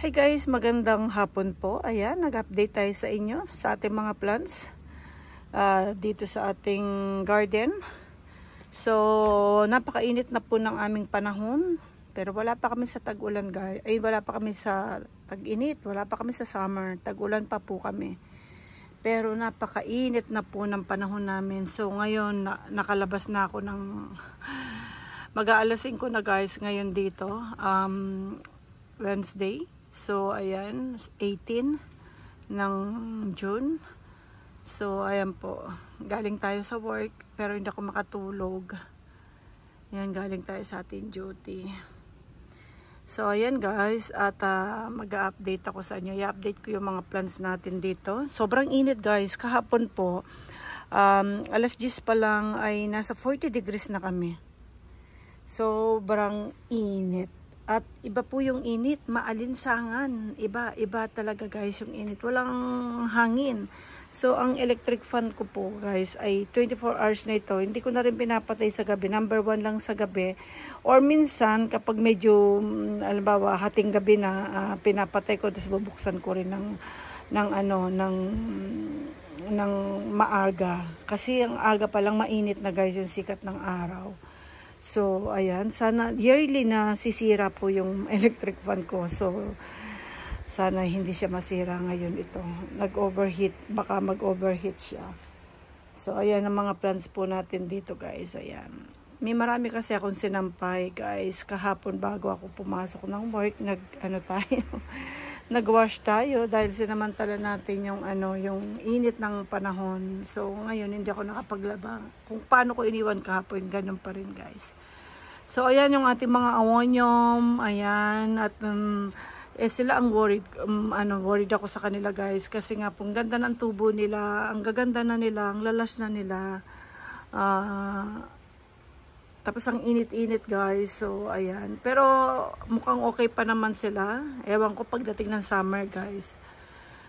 Hi guys, magandang hapon po. Ayan, nag-update tayo sa inyo sa ating mga plants dito sa ating garden. So, napakainit na po ng aming panahon. Pero wala pa kami sa tag-ulan guys. Ay, wala pa kami sa tag-init. Wala pa kami sa summer. Tag-ulan pa po kami. Pero napakainit na po ng panahon namin. So, ngayon, nakalabas na ako ng mag-aalasin ko na guys ngayon dito. Wednesday. So, ayan, 18 ng June. So, ayan po. Galing tayo sa work, pero hindi ako makatulog. Ayan, galing tayo sa ating duty. So, ayan guys, at mag-update ako sa inyo. I-update ko yung mga plants natin dito. Sobrang init guys. Kahapon po, alas 10 pa lang ay nasa 40 degrees na kami. Sobrang init. At iba po yung init, maalinsangan. Iba talaga guys yung init. Walang hangin. So, ang electric fan ko po guys ay 24 hours na ito. Hindi ko na rin pinapatay sa gabi. Number 1 lang sa gabi. Or minsan, kapag medyo, alambawa, hating gabi na, pinapatay ko. Tapos bubuksan ko rin ng maaga. Kasi ang aga pa lang mainit na guys yung sikat ng araw. So, ayan. Sana yearly na sisira po yung electric fan ko. So, sana hindi siya masira ngayon ito. Nag-overheat. Baka mag-overheat siya. So, ayan ang mga plants po natin dito guys. Ayan. May marami kasi akong sinampay guys. Kahapon bago ako pumasok ng work, nag-wash tayo dahil sinamantala natin yung yung init ng panahon. So ngayon hindi ako nakapaglaba. Kung paano ko iniwan kahapon, ganun pa rin guys. So ayan yung ating mga awonium, ayan, at sila ang worried, worried ako sa kanila guys kasi nga pong ganda ng tubo nila, ang gaganda na nila, ang lalas na nila. Tapos ang init-init guys. So ayan. Pero mukhang okay pa naman sila. Ewan ko pagdating ng summer guys.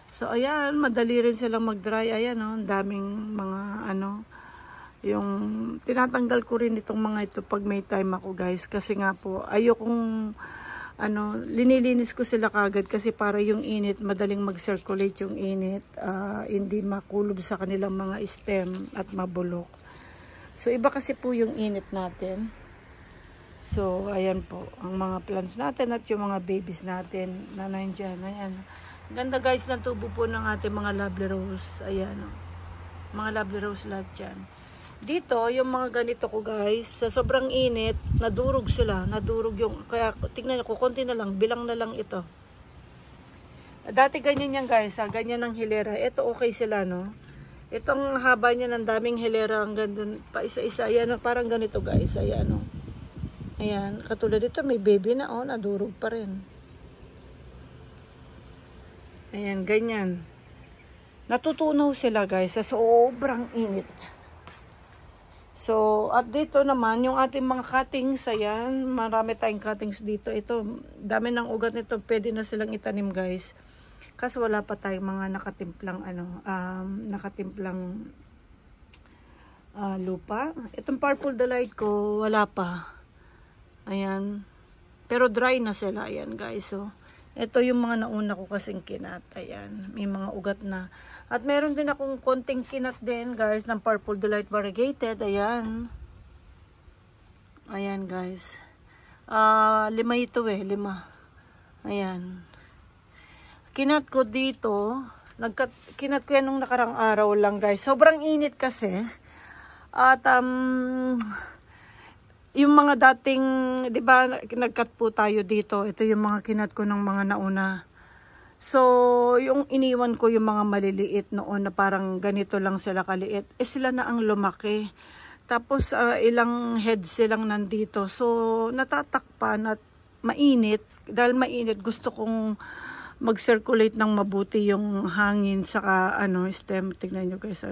So ayan, madali rin silang mag-dry. Ayan ang daming mga yung tinatanggal ko rin itong mga ito pag may time ako guys. Kasi nga po ayokong linilinis ko sila kagad kasi para yung init, madaling mag-circulate yung init. Hindi makulob sa kanilang mga stem at mabulok. So, iba kasi po yung init natin. So, ayan po. Ang mga plants natin at yung mga babies natin na nandyan. Ayan. Ganda guys ng tubo po ng ating mga lovely rose. Ayan. Mga lovely rose lahat dyan. Dito, yung mga ganito ko guys, sa sobrang init, nadurog sila. Nadurog yung, kaya tingnan ko, konti na lang, bilang na lang ito. Dati ganyan yan guys, ganyan ang hilera. Ito okay sila, no? Itong haba niya ng daming hilera hanggang dun pa isa-isa. Ayan, parang ganito guys. Ayan, ayan. Katulad dito, may baby na, nadurog pa rin. Ayan, ganyan. Natutunaw sila guys sa sobrang init. So, at dito naman, yung ating mga cuttings, ayan. Marami tayong cuttings dito. Ito, dami ng ugat nito. Pwede na silang itanim guys. Kasi wala pa tayong mga nakatimplang lupa. Itong purple delight ko wala pa. Ayan. Pero dry na sila. Ayan guys. So, ito yung mga nauna ko kasing kinat. Ayan. May mga ugat na. At meron din akong konting kinat din guys ng purple delight variegated. Ayan. Ayan guys. 5 ito 5. Ayan. Kinat ko dito, kinat ko yan nung nakarang araw lang guys. Sobrang init kasi. At yung mga dating, di ba, nagkat po tayo dito. Ito yung mga kinat ko ng mga nauna. So, yung iniwan ko yung mga maliliit noon na parang ganito lang sila kaliit. Sila na ang lumaki. Tapos ilang heads silang nandito. So, natatakpan at mainit. Dahil mainit, gusto kong mag-circulate ng mabuti yung hangin saka stem. Tignan nyo guys,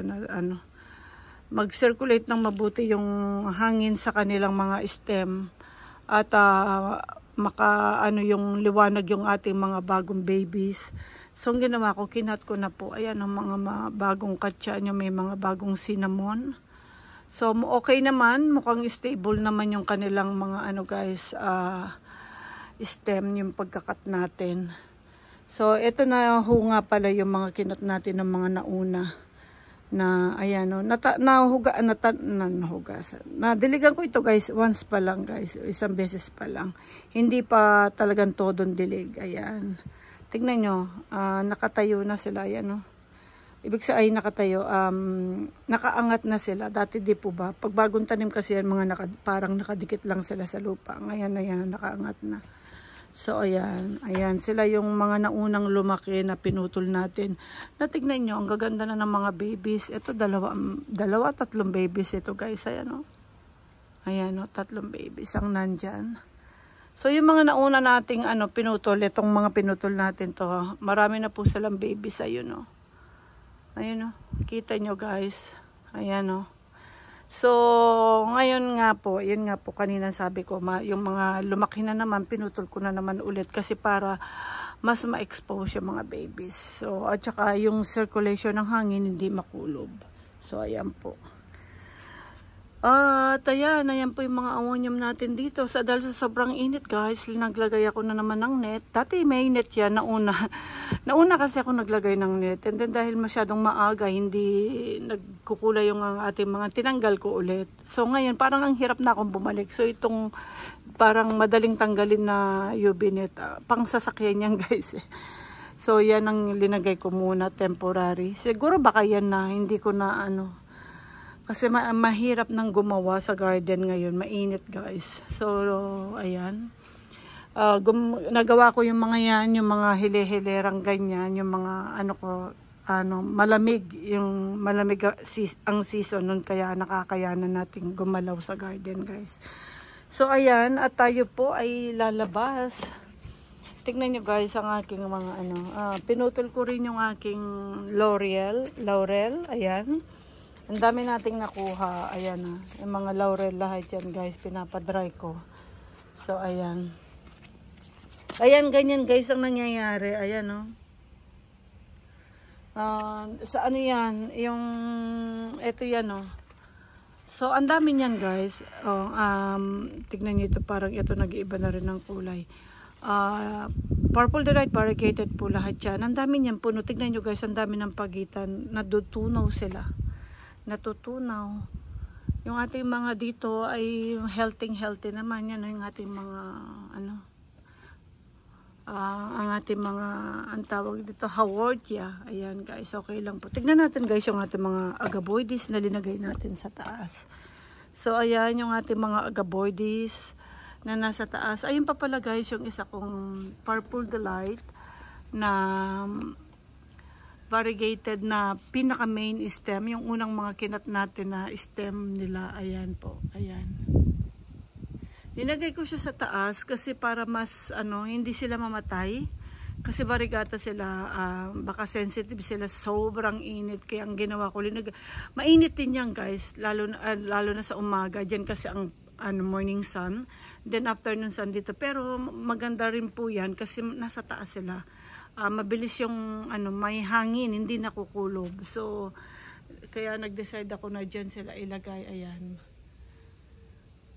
mag-circulate ng mabuti yung hangin sa kanilang mga stem at yung liwanag yung ating mga bagong babies. So, ang ginawa ko, kinat ko na po. Ayan ang mga bagong katsa nyo, may mga bagong cinnamon. So, okay naman, mukhang stable naman yung kanilang mga guys, stem, yung pagkakat natin. So, ito na ho nga pala yung mga kinat natin ng mga nauna. Na, ayan o, nadiligan ko ito guys, once pa lang guys, isang beses pa lang. Hindi pa talagang todong dilig, ayan. Tingnan nyo, nakatayo na sila, ayan o. Ibig sabihin nakatayo, nakaangat na sila. Dati di po ba? Pag bagong tanim kasi yan, parang nakadikit lang sila sa lupa. Ngayon, ayan, nakaangat na. So, ayan. Ayan, sila yung mga naunang lumaki na pinutol natin. Natignan nyo, ang gaganda na ng mga babies. Ito, tatlong babies ito guys. Ayan o. Ayan o, tatlong babies ang nandyan. So, yung mga nauna nating pinutol, itong mga pinutol natin to, marami na po silang babies. Ayun o. Ayun o, kita nyo guys. Ayan o. So, ngayon nga po, yun nga po kanina sabi ko, yung mga lumaki na naman, pinutol ko na naman ulit kasi para mas ma-expose yung mga babies. So, at saka yung circulation ng hangin hindi makulob. So, ayan po. At ayan po yung mga awonyum natin dito. Dahil sa sobrang init guys, naglagay ako na naman ng net. Dati may net yan, nauna kasi ako naglagay ng net. And then dahil masyadong maaga, hindi nagkukulay yung ating mga, tinanggal ko ulit. So ngayon, parang ang hirap na akong bumalik. So itong parang madaling tanggalin na UV net, pang sasakyan yan guys. So yan ang linagay ko muna, temporary. Siguro baka yan na, hindi ko na kasi mahirap nang gumawa sa garden ngayon. Mainit guys. So, ayan. Nagawa ko yung mga yan, yung mga hile-hilerang ganyan, yung mga malamig. Yung malamig ang season nun, kaya nakakayanan natin gumalaw sa garden guys. So, ayan. At tayo po ay lalabas. Tignan nyo guys ang aking mga pinutol ko rin yung aking laurel. Ayan. Ang dami nating nakuha. Ayan na. Yung mga laurel lahat yan guys. Pinapadry ko. So ayan. Ayan ganyan guys ang nangyayari. Ayan o. Sa yan? Yung ito yan o. So ang dami niyan guys. Tignan nyo ito. Parang ito nag-iiba na rin ng kulay. Purple delight variegated po lahat yan. Ang dami niyan puno. Tignan nyo guys. Ang dami ng pagitan. Natutunaw sila. Natutunaw. Yung ating mga dito ay healthy naman yan. Yung ating mga ang ating mga ang tawag dito Howardia. Ayan guys, okay lang po. Tignan natin guys yung ating mga agaboides na linagay natin sa taas. So ayan yung ating mga agaboides na nasa taas. Ayun pa pala guys yung isa kong purple delight na variegated na pinaka main stem, yung unang mga kinat natin na stem nila. Ayan po, ayan. Linagay ko siya sa taas kasi para mas hindi sila mamatay kasi variegata sila, baka sensitive sila sobrang init, kaya ang ginawa ko mainit din yan guys, lalo na sa umaga diyan kasi ang morning sun, then afternoon sun dito, pero maganda rin po yan kasi nasa taas sila. Mabilis yung may hangin, hindi nakukulob. So kaya nag-decide ako na dyan sila ilagay. Ayan.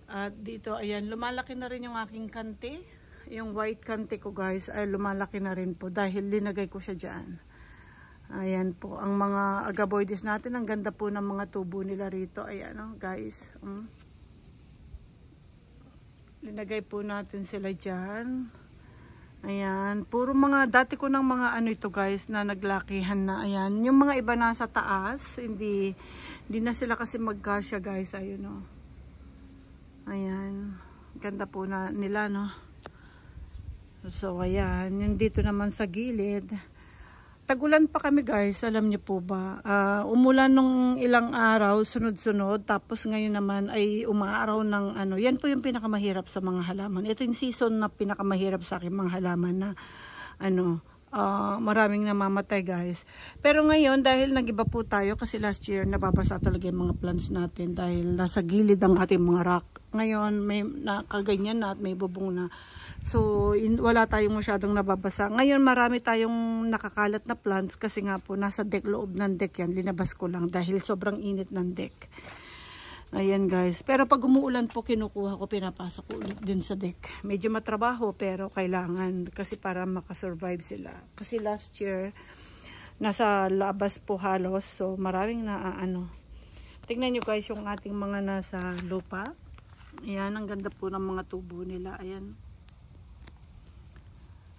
At dito ayan, lumalaki na rin yung aking kante. Yung white kante ko guys ay lumalaki na rin po dahil linagay ko siya dyan. Ayan po ang mga agaboides natin. Ang ganda po ng mga tubo nila rito. Ayan guys. Linagay po natin sila dyan. Ayan, puro mga dati ko ng mga ito guys na naglakihan na. Ayan, yung mga iba nasa taas, hindi na sila kasi magkasya guys. Ayun o. Ayan, ganda po na nila no. So ayan, yung dito naman sa gilid. Tagulan pa kami guys, alam niyo po ba? Umulan nung ilang araw, sunod-sunod. Tapos ngayon naman ay umaaraw ng yan po yung pinakamahirap sa mga halaman. Ito yung season na pinakamahirap sa aking mga halaman na maraming namamatay guys. Pero ngayon dahil nag-iba po tayo kasi last year nababasa talaga yung mga plants natin dahil nasa gilid ang ating mga rock. Ngayon may nakaganyan na at may bubong na. So, wala tayong masyadong nababasa. Ngayon, marami tayong nakakalat na plants kasi nga po, nasa deck, loob ng deck yan. Linabas ko lang dahil sobrang init ng deck. Ayan guys. Pero pag umuulan po, kinukuha ko, pinapasok ko ulit din sa deck. Medyo matrabaho pero kailangan kasi para makasurvive sila. Kasi last year, nasa labas po halos. So maraming tingnan nyo guys yung ating mga nasa lupa. Ayan, ang ganda po ng mga tubo nila. Ayan.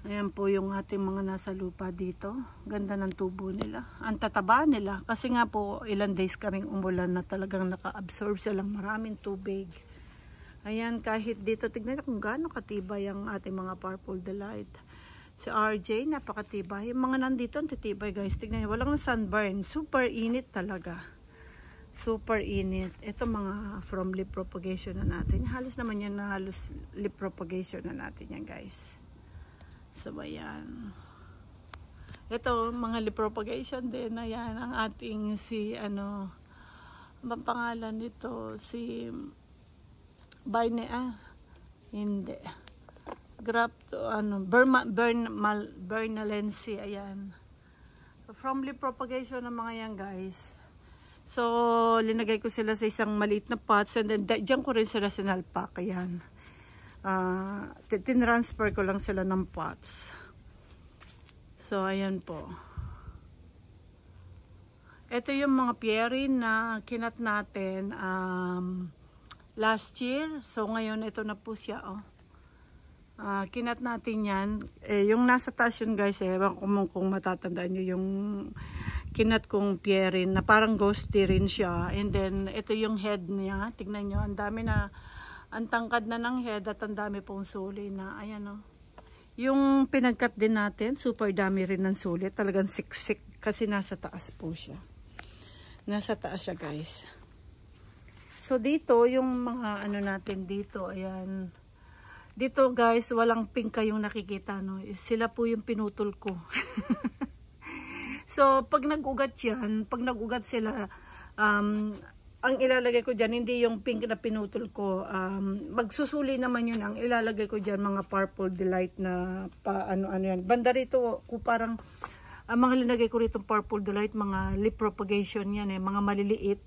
Ayan po yung ating mga nasa lupa dito. Ganda ng tubo nila. Ang tataba nila. Kasi nga po, ilang days kaming umulan na talagang naka-absorb silang maraming tubig. Ayan, kahit dito, tignan nyo kung gaano katibay ang ating mga Purple Delight. Si RJ, napakatibay. Yung mga nandito, ang titibay guys. Tignan nyo, walang sunburn. Super init talaga. Super init. Ito mga from leaf propagation na natin. Halos naman yan na halos leaf propagation na natin yan guys. So, ayan. Ito, mga leaf propagation din. Ayan, ang ating ang pangalan nito? Si hindi. Bernalensi. Ayan. From leaf propagation ng mga yan, guys. So, linagay ko sila sa isang maliit na pots and then dyan ko rin sila sinalpak. Ayan. Tinransfer ko lang sila ng pots. So, ayan po. Ito yung mga pierin na kinat natin last year. So, ngayon ito na po siya. Kinat natin yan. Yung nasa taas yun guys, ewan ko kung matatandaan nyo yung kinat kong pierin na parang ghosty rin siya. And then, ito yung head niya. Tignan nyo, ang dami na, ang tangkad na ng head at ang dami pong suli na, ayan o. Yung pinagkat din natin, super dami rin ng sulit. Talagang siksik kasi nasa taas po siya. Nasa taas siya guys. So dito, yung mga natin dito, ayan. Dito guys, walang pink kayong nakikita, no? Sila po yung pinutol ko. So pag nag-ugat yan, pag nag-ugat sila, ang ilalagay ko dyan, hindi yung pink na pinutol ko. Magsusuli naman yun. Ang ilalagay ko dyan, mga Purple Delight na yan. Banda rito, parang, mga linagay ko rito Purple Delight, mga leaf propagation yan mga maliliit.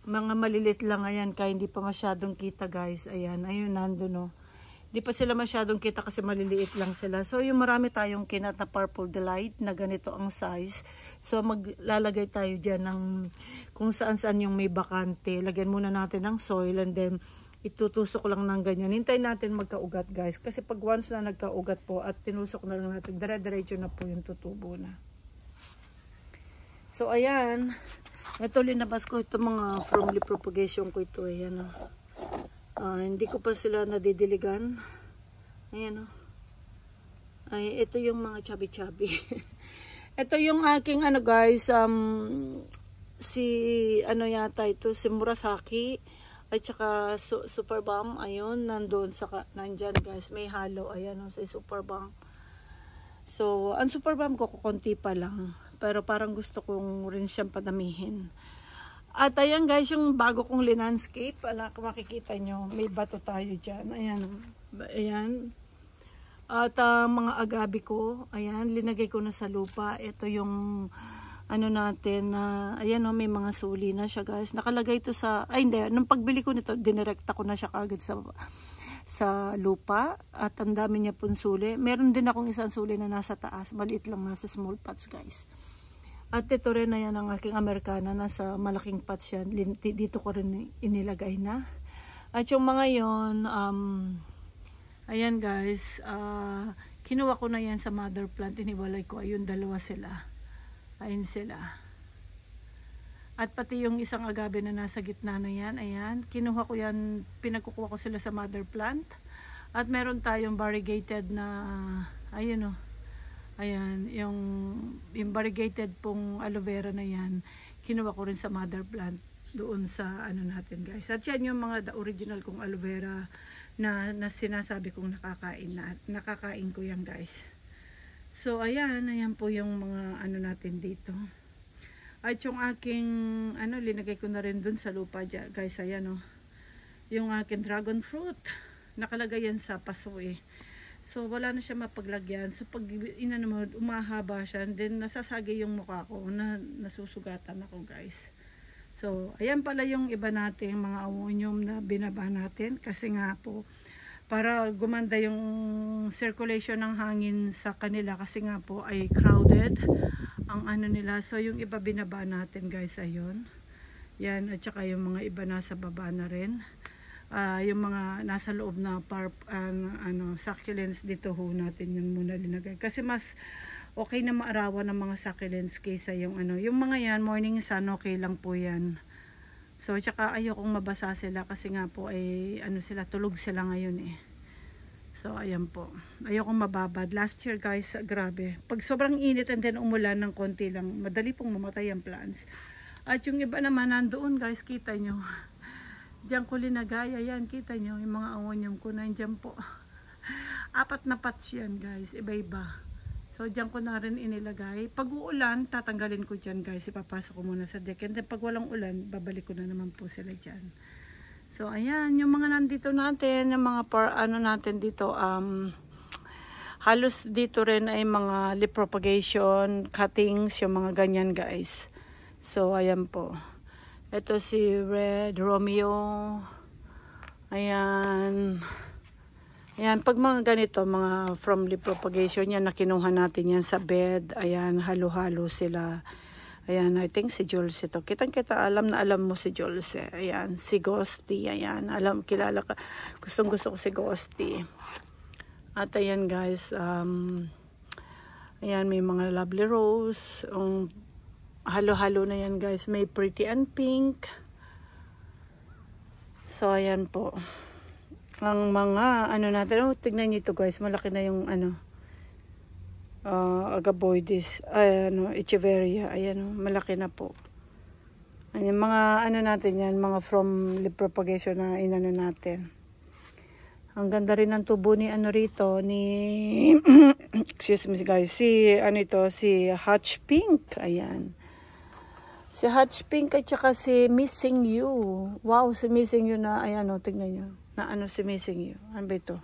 Mga maliliit lang, ayan, kaya hindi pa masyadong kita guys. Ayan, ayun, nandun Hindi pa sila masyadong kita kasi maliliit lang sila. So, yung marami tayong kinat na Purple Delight na ganito ang size. So, maglalagay tayo dyan ng kung saan-saan yung may bakante. Lagyan muna natin ng soil and then itutusok lang ng ganyan. Hintayin natin magkaugat guys. Kasi pag once na nagkaugat po at tinusok na lang natin, dire-diretso na po yung tutubo na. So, ayan. Ito linabas ko ito mga from leaf propagation ko ito. Ayan hindi ko pa sila nadidiligan. Ayan Ay, ito yung mga chubby-chubby. Ito yung aking guys, yata ito, si Murasaki at saka Super Bomb. Ayun, nandyan guys, may halo. Ayan sa Super Bomb. So, ang Super Bomb ko konti pa lang. Pero parang gusto kong rin siyang padamihin. At ayan guys, yung bago kong landscape, kung makikita nyo, may bato tayo dyan. Ayan. At mga agabi ko, ayan, linagay ko na sa lupa. Ito yung, natin, ayan may mga suli na siya guys. Nakalagay ito hindi, nung pagbili ko nito, dinirekta ko na siya kagad sa lupa. At ang dami niya pong suli. Meron din akong isang suli na nasa taas, maliit lang, nasa small pots guys. At ito rin na yan ang aking Americana. Nasa malaking pots yan. Dito ko rin inilagay na. At yung mga yon, ayan guys, kinuha ko na yan sa mother plant. Iniwalay ko. Ayun, dalawa sila. Ayun sila. At pati yung isang agabe na nasa gitna na yan. Ayan, kinuha ko yan. Pinagkukuha ko sila sa mother plant. At meron tayong variegated na, ayun ayan, yung variegated pong aloe vera na yan, kinuha ko rin sa mother plant doon sa natin guys. At yan yung mga the original kong aloe vera na sinasabi kong nakakain ko yan guys. So ayan po yung mga natin dito. At yung aking linagay ko na rin doon sa lupa dyan, guys. Ayan yung aking dragon fruit, nakalagay yan sa paso So, wala na siya mapaglagyan. So, pag umahaba siya, then nasasagi yung mukha ko, nasusugatan ako, guys. So, ayan pala yung iba nating mga ammonium na binaba natin. Kasi nga po, para gumanda yung circulation ng hangin sa kanila. Kasi nga po ay crowded ang ano nila. So, yung iba binaba natin guys, ayun. Yan, at saka yung mga iba nasa baba na rin. Yung mga nasa loob na succulents dito ho natin yung muna linagay. Kasi mas okay na maarawan ng mga succulents kaysa yung yung mga yan, morning sun, okay lang po yan. So, tsaka ayokong mabasa sila kasi nga po ay sila, tulog sila ngayon eh. So, ayan po. Ayokong mababad. Last year guys, grabe. Pag sobrang init and then umulan ng konti lang, madali pong mamatay ang plants. At yung iba naman nandoon guys, kita nyo. Diyan ko linagay, ayan, kita nyo, yung mga ammonium ko na dyan po. 4 na pots yan guys, iba-iba. So, diyan ko na rin inilagay. Pag uulan, tatanggalin ko dyan guys, ipapasok ko muna sa deck. And then, pag walang ulan, babalik ko na naman po sila dyan. So, ayan, yung mga nandito natin, yung mga natin dito, halos dito rin ay mga leaf propagation, cuttings, yung mga ganyan guys. So, ayan po. Ito si Red Romeo. Ayan. Ayan, pag mga ganito, mga from leaf propagation, yan, nakinuha natin yan sa bed. Ayan, halo-halo sila. Ayan, I think si Jules ito. Kitang-kita, alam na alam mo si Jules. Ayan, si Ghosty. Ayan, kilala ka. Gustong-gusto ko si Ghosty. At ayan guys, ayan, may mga lovely rose. Halo-halo na yan guys. May pretty and pink. So, ayan po. Ang mga, natin. Tignan nyo ito guys. Malaki na yung, agaboides. Echeveria. Ayan, malaki na po. Ayan, mga, natin yan. Mga from leaf propagation na inano natin. Ang ganda rin ng tubo ni, rito. Ni, excuse me guys. Si Hutch Pink. Ayan. Si Hutch Pink at saka si Missing You. Wow, si Missing You na, ayan tignan nyo. Na si Missing You. Ano ba ito?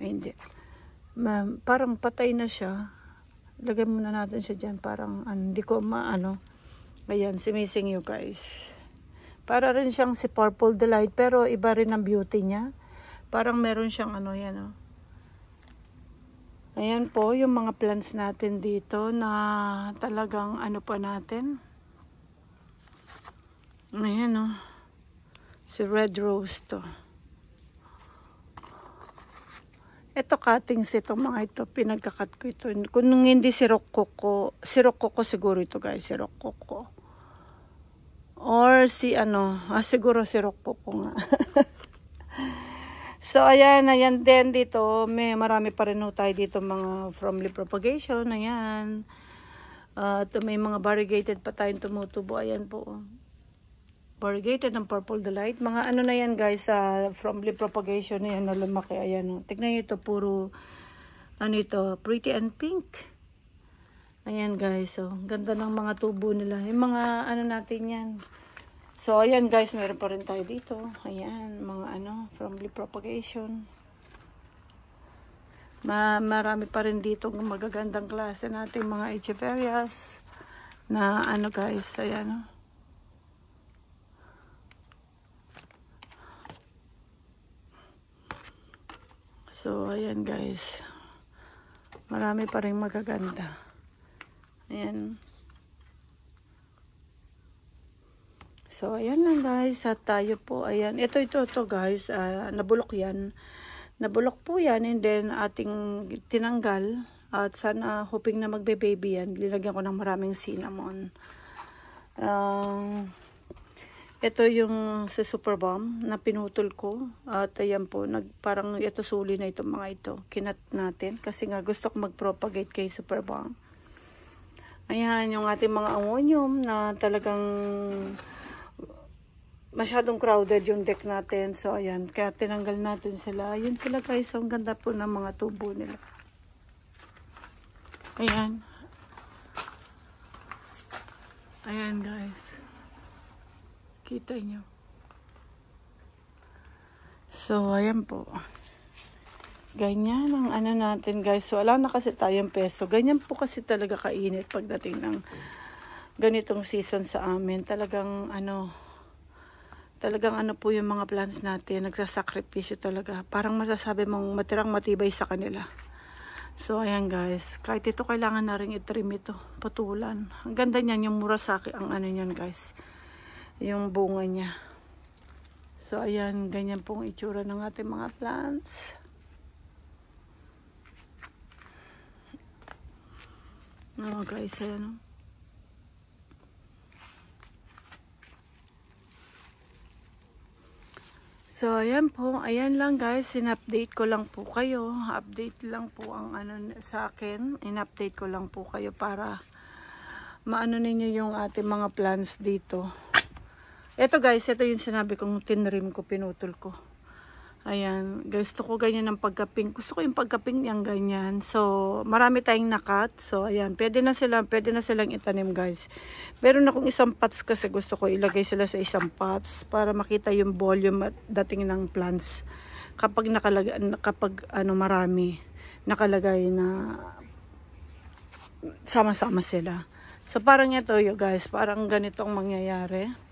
Ay, hindi. Parang patay na siya. Lagay muna natin siya dyan. Parang, hindi ko Ayan, si Missing You guys. Para rin siyang si Purple Delight, pero iba rin ang beauty niya. Parang meron siyang yan Ayan po, yung mga plants natin dito na talagang pa natin. Ayan si Red Rose to. Ito cuttings itong mga ito, pinagkakat ko ito. Kung hindi si Rococo siguro ito guys, si Rococo. Or si siguro si Rococo nga. So, ayan din dito. Marami pa rin tayo dito mga from leaf propagation. Ayan. May mga variegated pa tayong tumutubo. Ayan po. Variegated ng Purple Delight. Mga na yan guys, from leaf propagation na yan na lumaki. Ayan. Tignan nyo ito, puro, pretty and pink. Ayan guys. So, ganda ng mga tubo nila. Yung mga natin yan. So, ayan guys, meron pa rin tayo dito. Ayan, mga from leaf propagation. Marami pa rin dito magagandang klase natin mga echeverias. Na guys, ayan So, ayan guys. Marami pa rin magaganda. Ayan. So, ayan lang guys. At tayo po, ayan. Ito guys. Nabulok yan. Nabulok po yan. And then, ating tinanggal. At sana, hoping na magbe-baby yan. Linagyan ko ng maraming cinnamon. Ito yung sa Super Bomb na pinutol ko. At ayan po, parang ito suli na itong mga ito. Kinat natin. Kasi nga, gusto ko mag-propagate kay Super Bomb. Ayan, yung ating mga ammonium na talagang masyadong crowded yung deck natin. So, ayan. Kaya tinanggal natin sila. Yun sila guys. Ang ganda po ng mga tubo nila. Ayan. Ayan guys. Kita nyo. So, ayan po. Ganyan ang natin guys. So, wala na kasi tayong pesto. Ganyan po kasi talaga kainit pagdating ng ganitong season sa amin. Talagang ano po yung mga plants natin, nagsasakripisyo talaga. Parang masasabi mong matirang matibay sa kanila. So ayan guys, kahit ito kailangan na rin i-trim ito, patulan. Ang ganda niyan, yung murasaki ang ano niyan guys, yung bunga niya. So ayan, ganyan pong itsura ng ating mga plants. Oh guys, ayan. So, ayan po. Ayan lang guys. In-update ko lang po kayo. Update lang po ang ano sa akin. In-update ko lang po kayo para maano ninyo yung ating mga plants dito. Ito guys, ito yung sinabi kong tinrim ko, pinutol ko. Ayan. Gusto ko ganyan ng pagka-pink. Gusto ko yung pagka-pink niyang ganyan. So, marami tayong nakat. So, ayan. Pwede na silang itanim guys. Meron akong isang pots kasi gusto ko ilagay sila sa isang pots para makita yung volume at dating ng plants. Kapag marami nakalagay na sama-sama sila. So, parang ito yung guys. Parang ganitong mangyayari.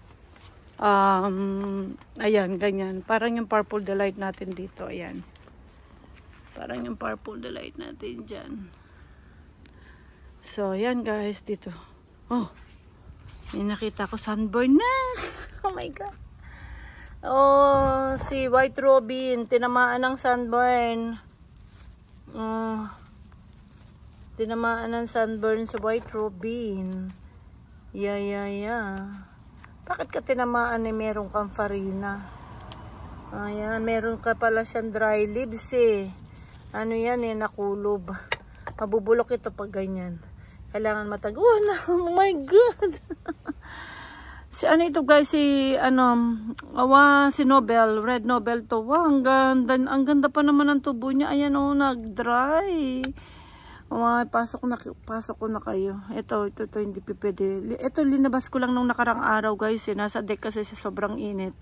Ayan, ganyan. Parang yung purple delight natin dito. Ayan. Parang yung purple delight natin dyan. So, ayan guys, dito. Oh, may nakita ko sunburn na. Oh my God. Oh, si White Robin. Tinamaan ng sunburn. Tinamaan ng sunburn sa White Robin. Yeah. Bakit ka tinamaan eh? Meron kang farina. Ayan, meron ka pala siyang dry leaves eh. Ano yan eh, nakulob. Mabubulok ito pag ganyan. Kailangan mataguan na. Oh my God. Si ano ito guys, si Nobel, Red Nobel to. Wow, ang ganda pa naman ng tubo niya. Ayan oh, nag-dry. Pasok ko na kayo. Ito hindi pwede. Ito linabas ko lang nung nakarang araw guys. Nasa deck kasi sa sobrang init.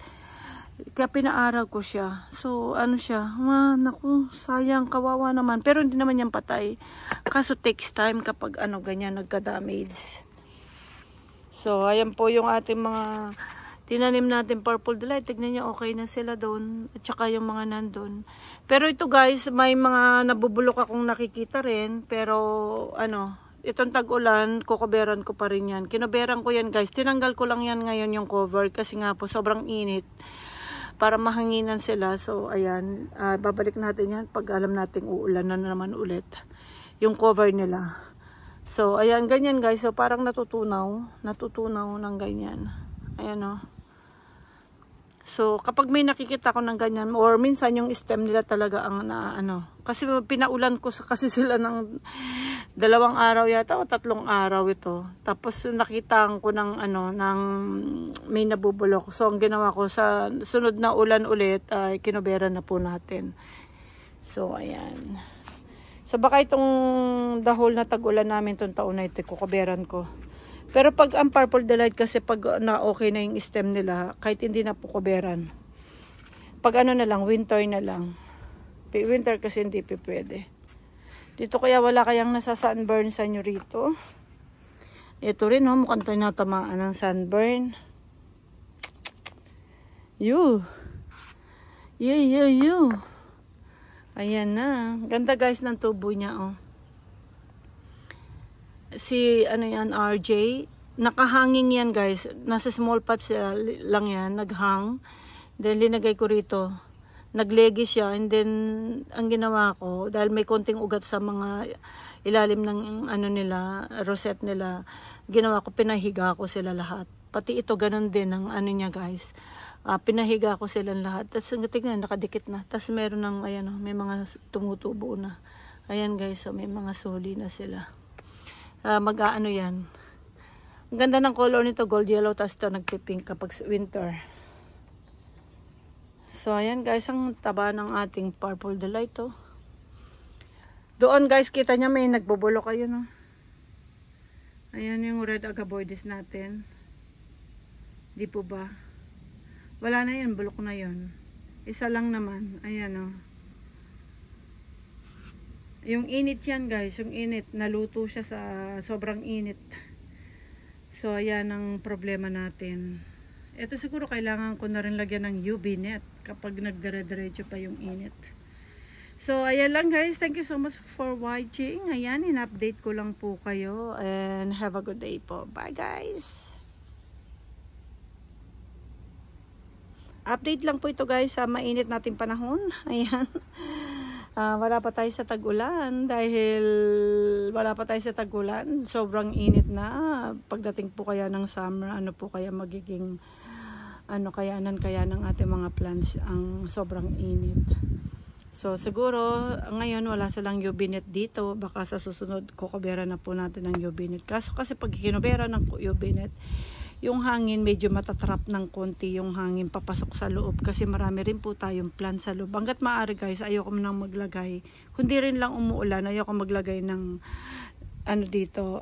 Kaya pinaaraw ko siya. So ano siya. Naku, sayang, kawawa naman. Pero hindi naman yan patay. Kaso takes time kapag ganyan nagka-damage. So ayan po yung ating mga tinanim natin purple delight. Tignan niyo, okay na sila doon. At saka yung mga nandun. Pero ito guys, may mga nabubulok akong nakikita rin. Pero itong tag-ulan, kukoberan ko pa rin yan. Kinoberan ko yan guys. Tinanggal ko lang yan ngayon yung cover. Kasi nga po, sobrang init. Para mahanginan sila. So ayan, babalik natin yan pag alam nating uulan na naman ulit. Yung cover nila. So ayan, ganyan guys. So parang natutunaw ng ganyan. Ayan o. So, kapag may nakikita ko ng ganyan, or minsan yung stem nila talaga ang kasi pinaulan ko kasi sila ng 2 araw yata o 3 araw ito. Tapos nakita ko ng may nabubulok. So, ang ginawa ko sa sunod na ulan ulit ay kinubera na po natin. So, ayan. So, baka itong dahol na tag-ulan namin itong taon na ito, kukuberan ko. Pero pag ang purple delight kasi pag okay na yung stem nila, kahit hindi na po kuberan. Pag na lang, winter na lang. Winter kasi hindi pwede. Dito kaya wala kayang nasa sunburn sa inyo rito. Ito rin mukhang tinatamaan ng sunburn. You. Ayan na. Ganda guys ng tubo niya Si RJ, nakahanging yan guys, nasa small pots lang yan, naghang, then linagay ko rito, naglegi siya, and then ang ginawa ko, dahil may konting ugat sa mga ilalim ng nila, rosette nila, ginawa ko, pinahiga ko sila lahat, pati ito ganun din ang niya guys, pinahiga ko sila lahat, tapos tingnan, nakadikit na, tapos meron ng may mga tumutubo na, ayan guys, so may mga soli na sila. Mag-aano yan. Ang ganda ng color nito, gold yellow, tapos ito nagpipink kapag winter. So, ayan guys, ang taba ng ating purple delight Doon guys, kita niya may nagbubulok ayun Ayan yung red agaboides natin. Di po ba? Wala na yan, bulok na yon. Isa lang naman. Ayan Yung init yan guys, yung init, naluto siya sa sobrang init. So ayan ang problema natin. Ito siguro kailangan ko na rin lagyan ng UV net kapag nagdire-diretso pa yung init. So ayan lang guys, thank you so much for watching. Ayan, in-update ko lang po kayo and have a good day po. Bye guys. Update lang po ito guys sa mainit nating panahon. Ayan. Wala pa tayo sa tag-ulan dahil wala pa tayo sa tag-ulan. Sobrang init na. Pagdating po kaya ng summer, ano po kaya magiging kayanan ng ating mga plants ang sobrang init. So siguro ngayon wala silang UV net dito. Baka sa susunod kukubera na po natin ng UV net. Kasi pag kinubera ng UV net, yung hangin medyo matatrap ng konti yung hangin papasok sa loob kasi marami rin po tayong plant sa loob. Hanggat maaari guys, ayoko nang maglagay. Kundi rin lang umuulan, ayoko maglagay ng dito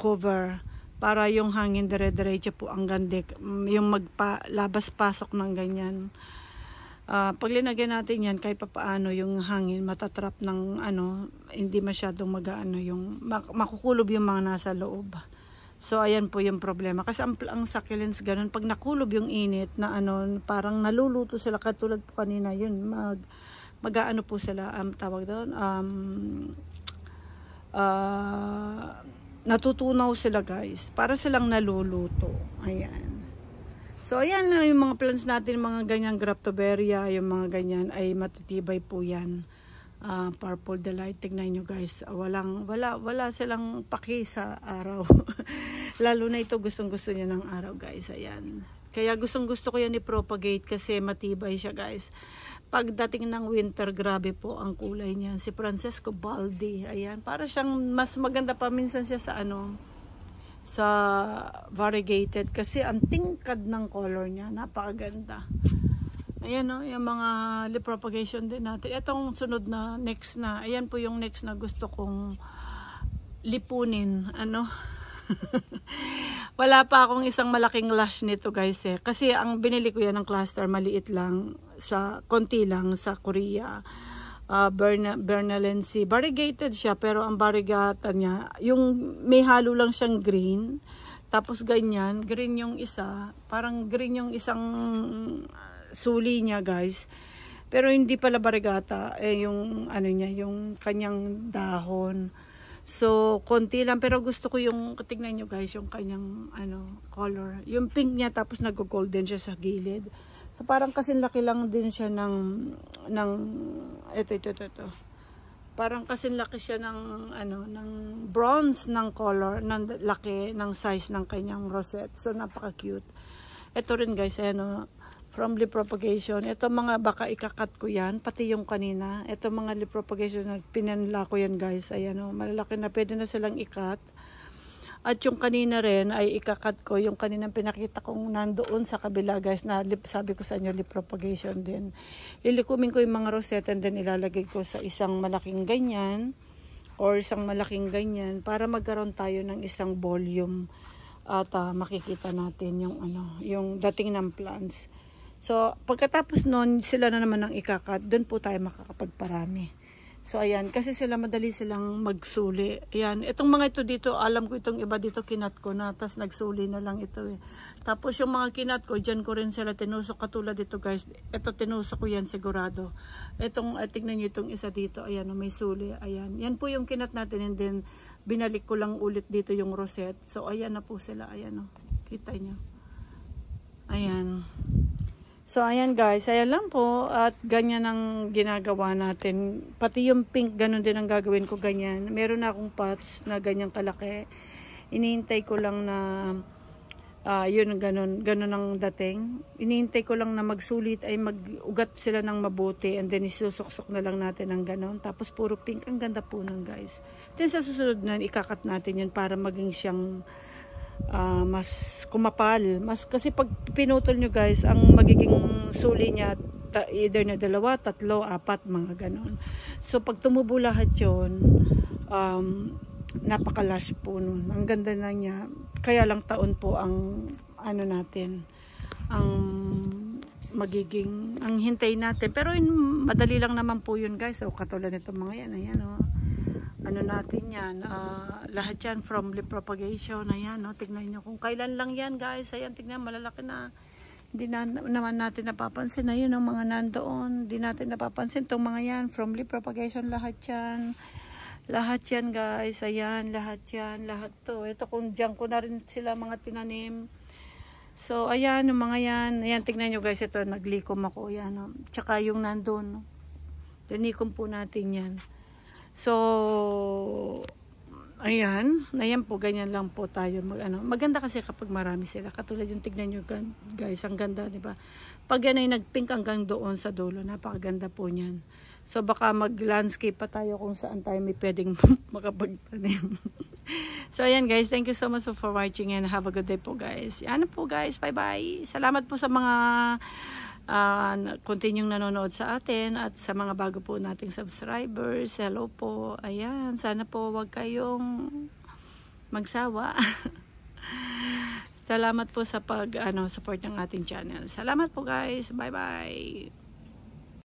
cover para yung hangin dire-diretso po ang gandik. Yung labas-pasok ng ganyan. Pag linagyan natin yan kahit papaano yung hangin matatrap ng hindi masyadong yung makukulob yung mga nasa loob. So ayan po yung problema kasi ang succulents ganun pag nakulob yung init na parang naluluto sila katulad po kanina yun mag-aano po sila tawag doon natutunaw sila guys para silang naluluto. Ayan. So ayan lang yung mga plants natin, mga ganyang Graftoberia, yung mga ganyan ay matitibay po yan. Purple delight, tignan nyo guys, wala silang paki sa araw. Lalo na ito gustong gusto niya ng araw guys. Ayan, kaya gustong gusto ko yan i-propagate kasi matibay siya guys. Pagdating ng winter, grabe po ang kulay niyan. Si Francesco Baldi, ayan, para siyang mas maganda pa minsan siya sa sa variegated kasi ang tingkad ng color niya, napakaganda. Ayan yung mga leaf propagation din natin. Itong sunod na next na, ayan po yung next na gusto kong lipunin. Wala pa akong isang malaking lash nito guys kasi ang binili ko yan ng cluster, maliit lang, konti lang sa Korea. Bernalense, variegated siya pero ang variegata niya, yung may halo lang siyang green, tapos ganyan, green yung isa, parang green yung isang suli niya guys, pero hindi pala variegata yung niya, yung kanyang dahon. So konti lang pero gusto ko yung tingnan nyo guys yung kanyang color, yung pink niya tapos nag-golden siya sa gilid. So parang kasi laki lang din siya ng ito. Parang kasi laki siya ng ng bronze ng color, ng laki ng size ng kanyang rosette. So napaka cute. Ito rin guys from leaf propagation. Ito mga baka ikakat ko yan, pati yung kanina. Ito mga leaf propagation na pinanla ko yan guys. Ayan malalaki na, pwede na silang ikat. At yung kanina rin ay ikakat ko, yung kaninang pinakita kong nandoon sa kabila guys, na sabi ko sa inyo leaf propagation din. Lilikumin ko yung mga rosette and then ilalagay ko sa isang malaking ganyan or isang malaking ganyan para magkaroon tayo ng isang volume at makikita natin yung yung dating ng plants. So, pagkatapos nun, sila na naman ang ikakat, doon po tayo makakapagparami. So, ayan, kasi madali silang magsuli. Ayan, itong mga ito dito, alam ko itong iba dito, kinat ko na, tas nagsuli na lang ito Tapos yung mga kinat ko, dyan ko rin sila tinusok, katulad dito guys. Ito, tinusok ko yan sigurado. Itong, tignan nyo itong isa dito, ayan, may suli. Ayan, yan po yung kinat natin, and then, binalik ko lang ulit dito yung rosette. So, ayan na po sila, ayan kita nyo. Ayan. So, ayan guys, ayan lang po at ganyan ang ginagawa natin. Pati yung pink, ganun din ang gagawin ko ganyan. Meron na akong pots na ganyang kalaki. Inihintay ko lang na, yun, ganun ang dating. Inihintay ko lang na magsulit ay mag-ugat sila ng mabuti and then isusuksok na lang natin ng ganun. Tapos puro pink, ang ganda po nun guys. Then sa susunod na, ikakat natin yun para maging siyang mas kumapal, kasi pag pinutol nyo guys, ang magiging suli niya either na 2, 3, 4, mga ganon. So pag tumubo lahat yun, napakalash po nun, ang ganda na niya. Kaya lang taon po ang natin, ang magiging, ang hintay natin, pero madali lang naman po yun guys. So katulad nito mga yan, ayan ano natin yan, lahat yan from leaf propagation. Ayan, no? Tignan nyo kung kailan lang yan guys. Ayan, tignan, malalaki na. Hindi na, naman natin napapansin na yun ang mga nandoon. Hindi natin napapansin itong mga yan from leaf propagation. Lahat yan. Lahat yan guys. Ayan, lahat yan. Lahat to. Ito kung dyan ko na rin sila mga tinanim. So, ayan, yung mga yan. Ayan, tignan nyo guys. Ito, naglikom ako. Ayan, no? Tsaka yung nandun. No? Tinikom po natin yan. So, ayan. Ayan po, ganyan lang po tayo. Maganda kasi kapag marami sila. Katulad yung tignan nyo guys, ang ganda, di ba? Pag yan ay nagpink hanggang doon sa dulo, napakaganda po niyan. So, baka mag-landscape pa tayo kung saan tayo may pwedeng makapagtanim. So, ayan guys, thank you so much for watching and have a good day po guys. Yan po guys, bye-bye. Salamat po sa mga continue nanonood sa atin at sa mga bago po nating subscribers. Hello po. Ayan, sana po wag kayong magsawa. Salamat po sa support ng ating channel. Salamat po guys. Bye-bye.